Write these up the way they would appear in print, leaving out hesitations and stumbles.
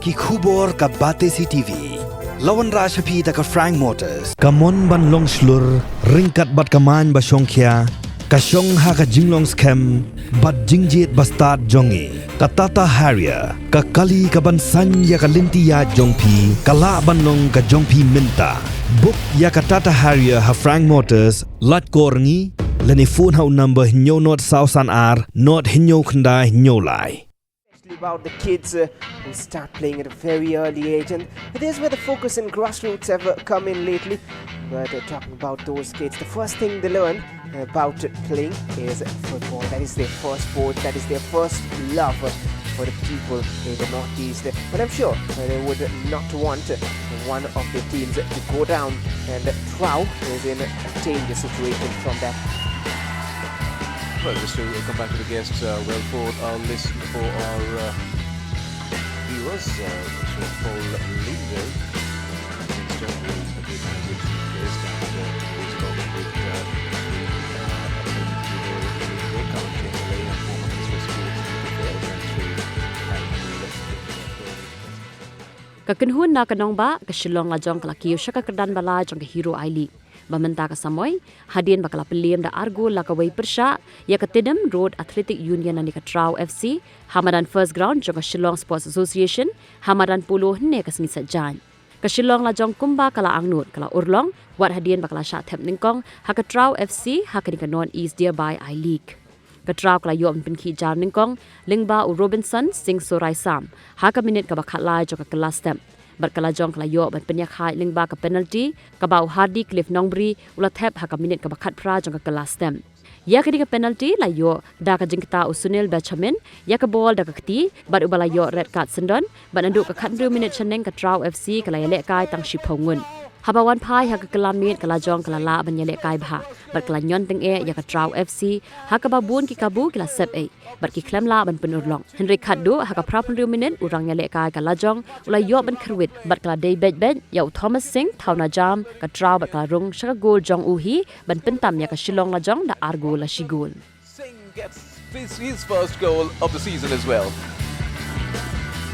ki khubor ka Batesi TV. Lawan Rashapi da ka Frank Motors. Kamon ban long slur, ringkat bat kaman ba Shongkhia. Ka Shong ha ka Jinglong scam, bat jingjit bastard jongi. Ka Tata Harrier, ka Kali ka ban san ya ka linti ya jongpi, ka la ban long ka jongpi minta. Book ya ka Tata Harrier ha Frank Motors, lat korngi, leni phone hau number hinyo not sausan ar, not hinyo kunda hinyo lai. About the kids who start playing at a very early age, and there's where the focus in grassroots have come in lately. But talking about those kids, the first thing they learn about playing is football. That is their first sport, that is their first love for the people in the Northeast. But I'm sure they would not want one of their teams to go down, and Trau is in a dangerous situation from that. Well, just to come back to the guests, well, for our viewers, Paul Linder, ka Pynhun na ka Nongba ka Shillong Lajong ka lakiyo siya ka kerdan bala jong ka Hero I League. Bamenta ka Samoy, Hadien bakala Pynliem da argo la ka way persya, ya ka Tidem Road Athletic Union na ni ka Trau FC, Hamadan First Ground jong ka Shillong Sports Association, Hamadan Pulo hne ka Sngisa Jan. Ka Shillong Lajong kumba kala Angnut kala Urlong, wat Hadien bakala sya thep ningkong, ha ka Trau FC, ha ka ni ka Non East Dearby I League. Ka Trau kala yo pinki jar ningkong, Lingba u Robinson sing Sorai Sam, ha ka minute ka bakat lai jong ka kelas tem. Berkelajong kelayo ban penyak hai lingba ke penalty ka bau Hardi Cliff Nongbri ula thep ha ka minute ka bakat pra jong ka kelas tem. Ya ke ka penalty layo da ka jingta usunil Benjamin ya ka ball da ka kti bat ubala yo red card sendon ban andu ka khandru minute chaneng ka Trau FC kala yale kai tang shiphongun. Habawan pai ha ka kelamit kelajong kelala ban yale kai bha bat kelanyon teng e ya ka Trau FC ha ka babun ki kabu kila sep e bat ki klemla ban penurlong. Henry Khaddu ha ka prapun minute urang yale kai ka Lajong ula yo ban khrwit bat kala day bet ya Thomas Singh thauna jam ka Trau bat kala rung shaka gol jong uhi ban pentam ya ka Shillong Lajong da argo la shigol. Singh gets his first goal of the season as well.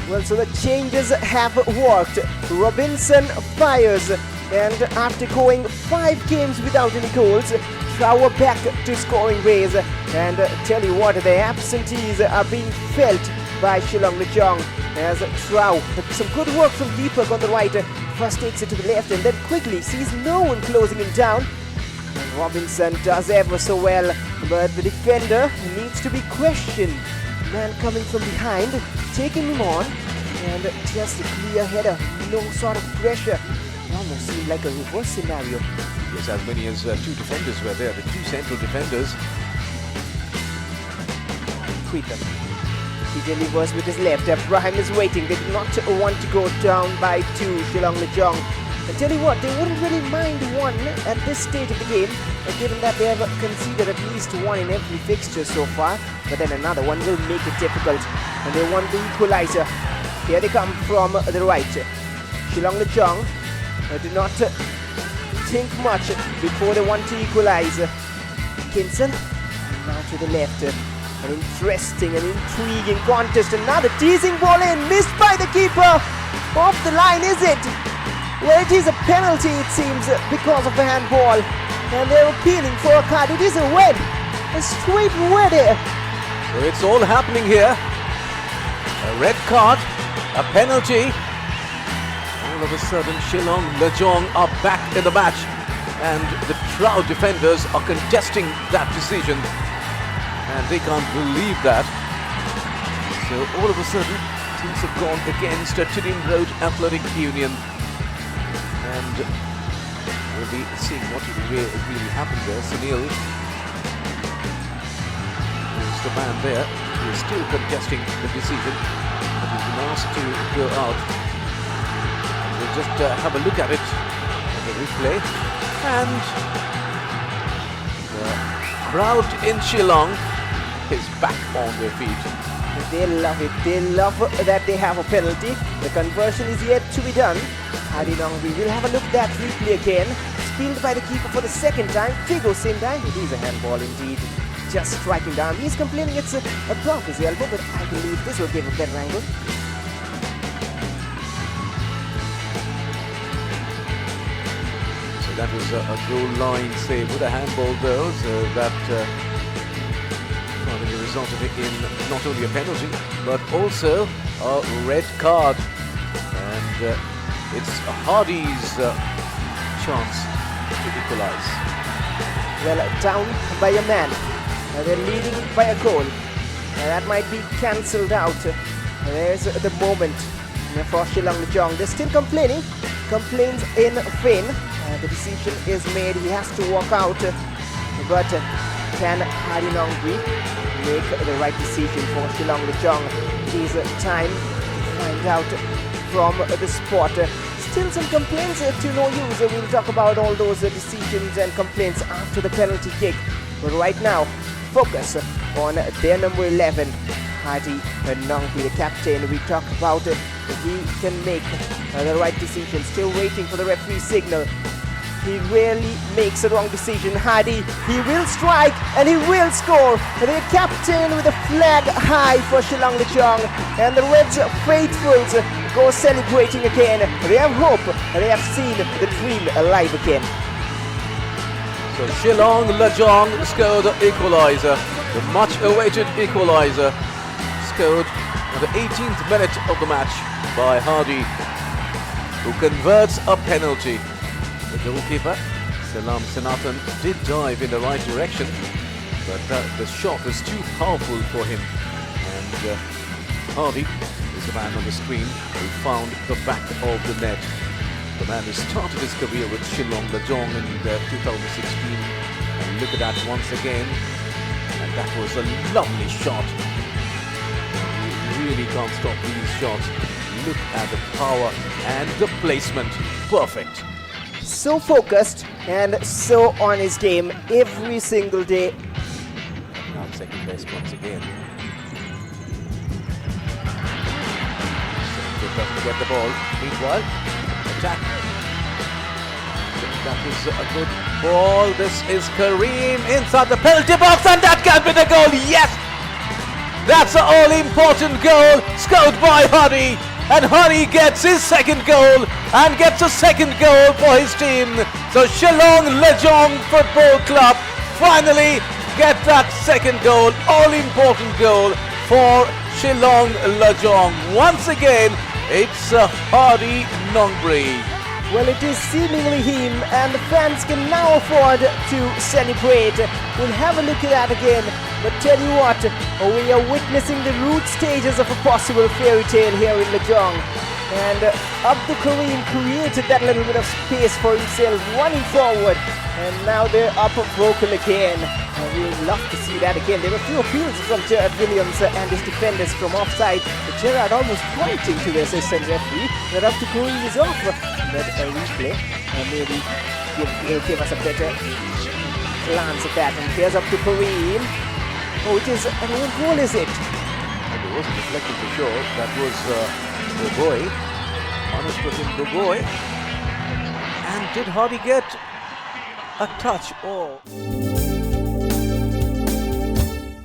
Well, so the changes have worked. Robinson fires, and after going 5 games without any goals, Trau are back to scoring ways. And tell you what, the absentees are being felt by Shillong Lajong as Trau, some good work from Deepak on the right, first takes it to the left and then quickly sees no one closing him down. And Robinson does ever so well, but the defender needs to be questioned. Man coming from behind, taking him on, and just a clear header, no sort of pressure. Almost seemed like a reverse scenario. Yes, as many as 2 defenders were there, the 2 central defenders. Quicker. He delivers with his left. Abraham is waiting. They do not want to go down by 2. Shillong Lajong. I tell you what, they wouldn't really mind one at this stage of the game, given that they have conceded at least 1 in every fixture so far. But then another one will make it difficult, and they want the equalizer. Here they come from the right. Shillong Lajong do not think much before they want to equalize. Kinson now to the left. An interesting and intriguing contest. Another teasing ball in, missed by the keeper. Off the line, is it? Well, it is a penalty, it seems, because of the handball. And they're appealing for a card. It is a red. A straight red here. So it's all happening here. A red card, a penalty. All of a sudden, Shillong Lajong are back in the match. And the Trau defenders are contesting that decision. And they can't believe that. So all of a sudden, things have gone against Pynhun Road Athletic Union. And we'll be seeing what really happened there. Sunil is the man there. He is still contesting the decision, but he's been asked to go out. We'll just have a look at it on the replay. And the crowd in Shillong is back on their feet. They love it. They love that they have a penalty. The conversion is yet to be done. Hadien, we will have a look at that replay again. Spilled by the keeper for the second time. Figo same time. It is a handball indeed. Just striking down. He's complaining it's above his elbow, but I believe this will give a better angle. that was a goal line save with a handball though, so that finally resulted in not only a penalty but also a red card. And it's Hardy's chance to equalise. Well, down by a man. They're leading by a goal. That might be cancelled out. There's the moment for Shillong Lajong. They're still complaining. Complaints in vain. The decision is made. He has to walk out. But can Hadien make the right decision for Shillong Lajong? It is time to find out from the spot. Still some complaints to no use. We'll talk about all those decisions and complaints after the penalty kick. But right now, focus on their number 11, Hadien, the captain. We talk about he can make the right decision. Still waiting for the referee signal. He rarely makes a wrong decision. Hadien, he will strike and he will score. The captain with the flag high for Shillong Lajong, and the Reds faithfuls go celebrating again. They have hope. They have seen the dream alive again. So Shillong Lajong scored the equaliser, the much-awaited equaliser, scored at the 18th minute of the match by Hadien, who converts a penalty. The goalkeeper, Salam Senathan, did dive in the right direction, but the shot was too powerful for him. And Hadien is the man on the screen who found the back of the net. The man who started his career with Shillong Lajong in 2016. And look at that once again. And that was a lovely shot. You really can't stop these shots. Look at the power and the placement. Perfect. So focused and so on his game every single day. Now second best once again. Good enough to get the ball. Meanwhile, attack. That was a good ball. This is Kareem inside the penalty box, and that can be the goal. Yes! That's an all-important goal scored by Hadien. And Hadien gets his second goal and gets a second goal for his team. So Shillong Lajong Football Club finally get that second goal, all-important goal for Shillong Lajong. Once again, it's Hadien Nongpeit. Well, it is seemingly him, and the fans can now afford to celebrate. We'll have a look at that again. But tell you what, we are witnessing the root stages of a possible fairy tale here in Lajong. And Abdul Kareem created that little bit of space for himself, running forward. And now they're up vocal again. We'd love to see that again. There were a few appeals from Gerard Williams and his defenders from offside. But Gerard almost pointing to the assistant referee that Abdul Kareem is off. But a replay maybe will give us a better glance at that. And here's Abdul Kareem. Oh, it is an own goal, is it? And it wasn't deflected for sure. That was Boboy. Manuspratim Boboy. And did Hadien get a touch? Oh.